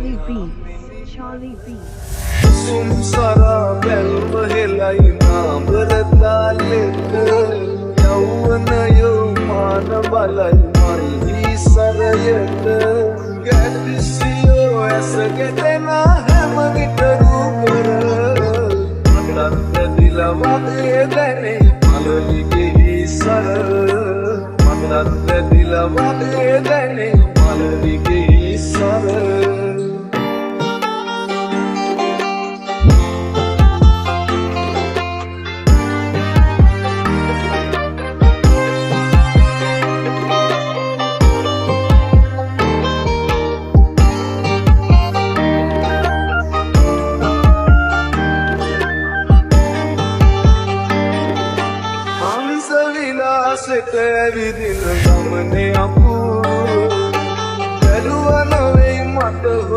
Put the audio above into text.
Charlie B. Charlie B. සුම්සරා බැල්ම හෙලයි නාඹරතාලෙට යෞවනයෝ මාන බලයි මල්හි සරයට ගැටිසියෝ ඇසගෙතෙන හැම විට රූපර මටත් දිල වගේ දැනේ මලලිගේ සර මටත් දිල වගේ